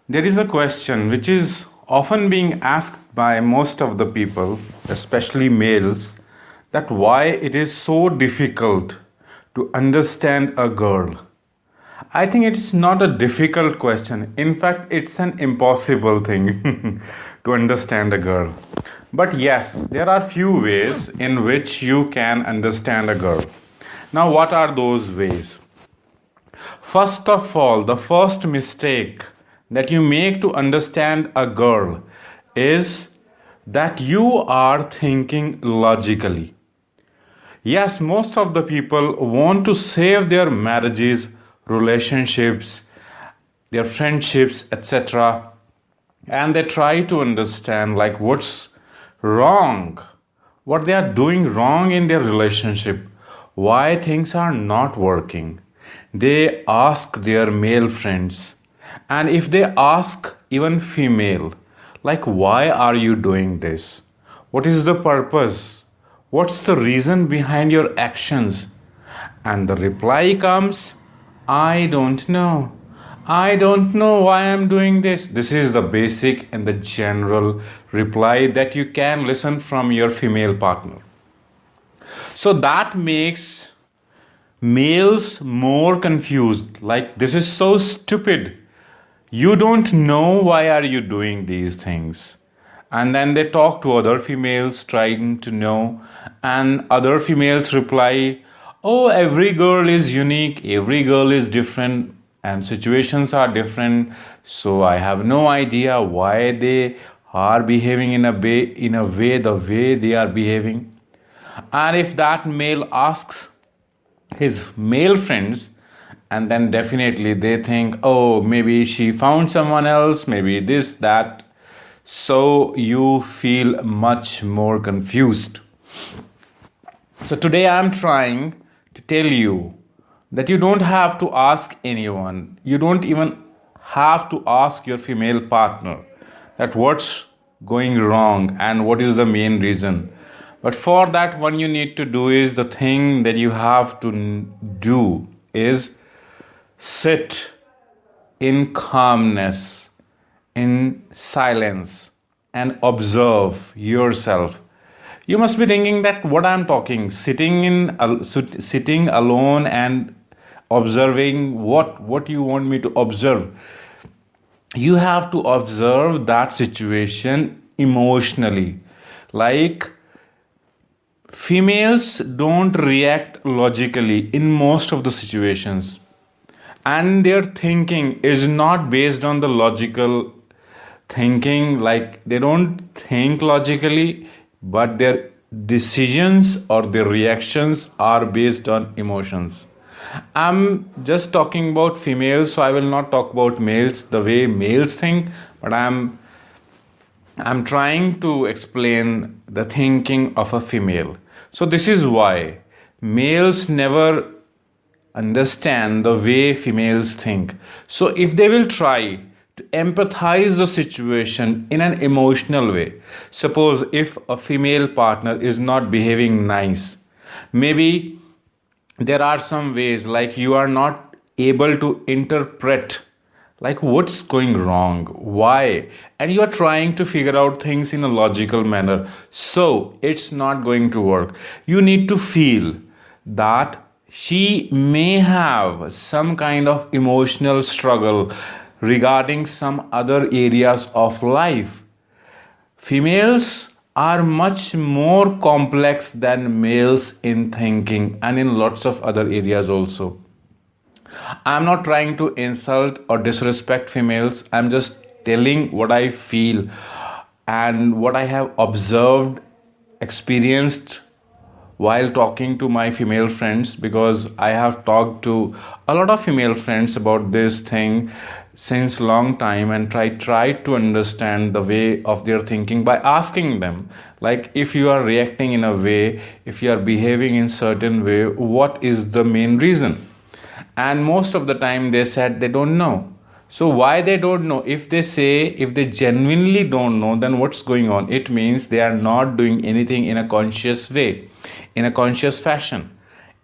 There is a question which is often being asked by most of the people, especially males, that why it is so difficult to understand a girl. I think it is not a difficult question. In fact, it's an impossible thing to understand a girl. But yes, there are few ways in which you can understand a girl. Now, what are those ways? First of all, the first mistake that you make to understand a girl is that you are thinking logically. Yes, most of the people want to save their marriages, relationships, their friendships, etc. And they try to understand like what's wrong, what they are doing wrong in their relationship, why things are not working. They ask their male friends, and if they ask even female, like why are you doing this? What is the purpose? What's the reason behind your actions? And the reply comes, I don't know. I don't know why I'm doing this. This is the basic and the general reply that you can listen from your female partner. So that makes males more confused. Like, this is so stupid. You don't know why are you doing these things. And then they talk to other females trying to know, and other females reply, oh, every girl is unique, every girl is different, and situations are different, so I have no idea why they are behaving in a way the way they are behaving. And if that male asks his male friends, and then definitely they think, oh, maybe she found someone else, maybe this, that. So you feel much more confused. So today I'm trying to tell you that you don't have to ask anyone. You don't even have to ask your female partner that what's going wrong and what is the main reason. But for that, one you need to do is the thing that you have to do is sit in calmness, in silence, and observe yourself. You must be thinking that what I'm talking, sitting alone and observing what you want me to observe. You have to observe that situation emotionally. Like, females don't react logically in most of the situations, and their thinking is not based on the logical thinking. Like, they don't think logically, but their decisions or their reactions are based on emotions. I'm just talking about females, so I will not talk about males, the way males think, but I'm trying to explain the thinking of a female. So this is why males never understand the way females think. So if they will try to empathize the situation in an emotional way, suppose if a female partner is not behaving nice, maybe there are some ways like you are not able to interpret like what's going wrong, why, and you are trying to figure out things in a logical manner, so it's not going to work. You need to feel that she may have some kind of emotional struggle regarding some other areas of life. Females are much more complex than males in thinking and in lots of other areas also. I'm not trying to insult or disrespect females. I'm just telling what I feel and what I have observed, experienced while talking to my female friends, because I have talked to a lot of female friends about this thing since long time and try to understand the way of their thinking by asking them, like, if you are reacting in a way, if you are behaving in certain way, what is the main reason? And most of the time they said they don't know. So why they don't know? If they genuinely don't know, then what's going on? It means they are not doing anything in a conscious way, in a conscious fashion,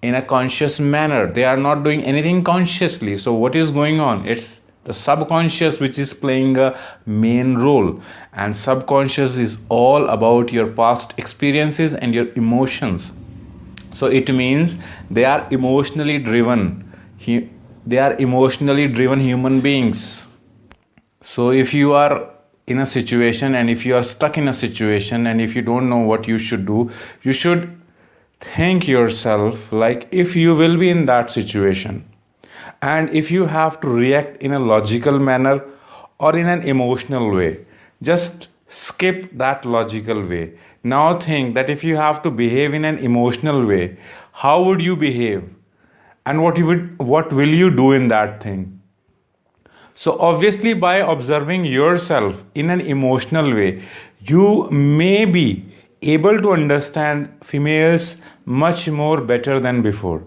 in a conscious manner. They are not doing anything consciously. So what is going on? It's the subconscious, which is playing a main role. And subconscious is all about your past experiences and your emotions. So it means they are emotionally driven. They are emotionally driven human beings. So if you are in a situation, and if you are stuck in a situation, and if you don't know what you should do, you should think yourself like if you will be in that situation, and if you have to react in a logical manner or in an emotional way, just skip that logical way. Now think that if you have to behave in an emotional way, how would you behave, and what will you do in that thing? So obviously, by observing yourself in an emotional way, you may be able to understand females much more better than before.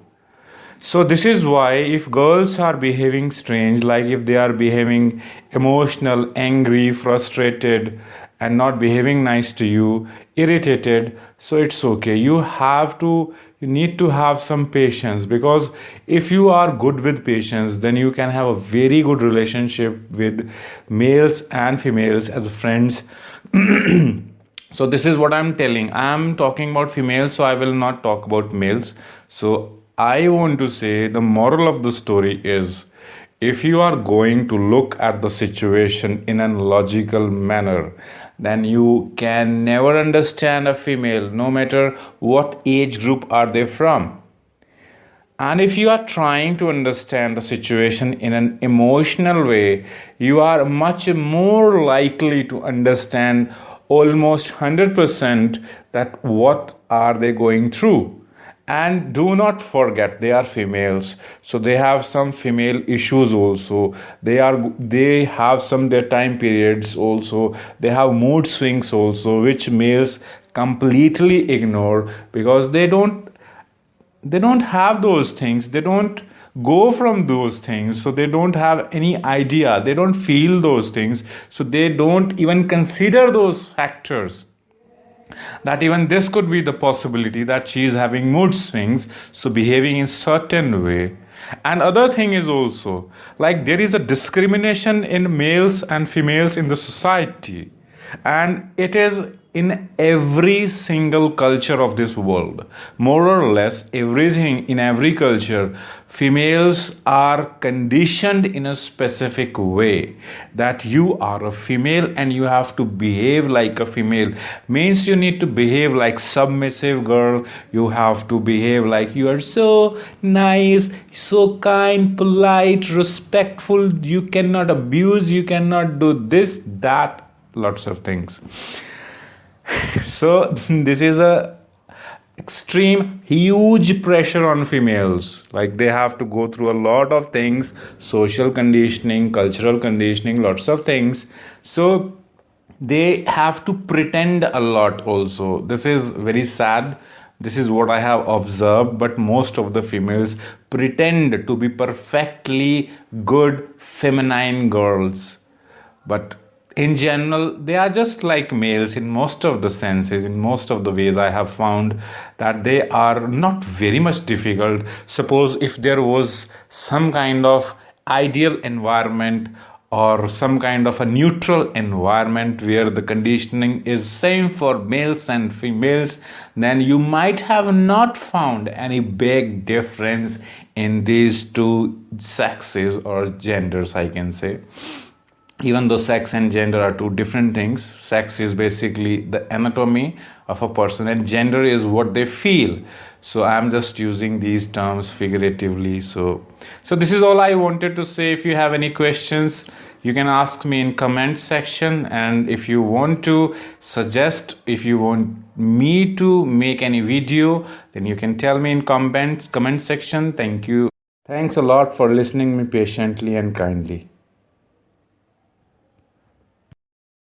So this is why if girls are behaving strange, like if they are behaving emotional, angry, frustrated, and not behaving nice to you, irritated, so it's okay. You need to have some patience, because if you are good with patience, then you can have a very good relationship with males and females as friends. So this is what I'm telling. I'm talking about females, so I will not talk about males. So I want to say the moral of the story is, if you are going to look at the situation in a logical manner, then you can never understand a female, no matter what age group are they from. And if you are trying to understand the situation in an emotional way, you are much more likely to understand almost 100% that what are they going through. And do not forget, they are females, so they have some female issues also. They have some their time periods also. They have mood swings also, which males completely ignore, because they don't have those things. They don't go from those things, so they don't have any idea. They don't feel those things, so they don't even consider those factors, that even this could be the possibility that she is having mood swings, so behaving in certain way. And other thing is also, like, there is a discrimination in males and females in the society, and it is in every single culture of this world. More or less everything, in every culture, females are conditioned in a specific way, that you are a female and you have to behave like a female. Means you need to behave like submissive girl, you have to behave like you are so nice, so kind, polite, respectful, you cannot abuse, you cannot do this, that, lots of things. So this is a extreme huge pressure on females. Like, they have to go through a lot of things, social conditioning, cultural conditioning, lots of things. So they have to pretend a lot also. This is very sad. This is what I have observed, but most of the females pretend to be perfectly good feminine girls, but in general they are just like males in most of the senses. In most of the ways, I have found that they are not very much difficult. Suppose if there was some kind of ideal environment, or some kind of a neutral environment where the conditioning is same for males and females, then you might have not found any big difference in these two sexes or genders, I can say. Even though sex and gender are two different things, sex is basically the anatomy of a person, and gender is what they feel. So I'm just using these terms figuratively. So this is all I wanted to say. If you have any questions, you can ask me in comment section, and if you want to suggest, if you want me to make any video, then you can tell me in comment section. Thank you. Thanks a lot for listening me patiently and kindly.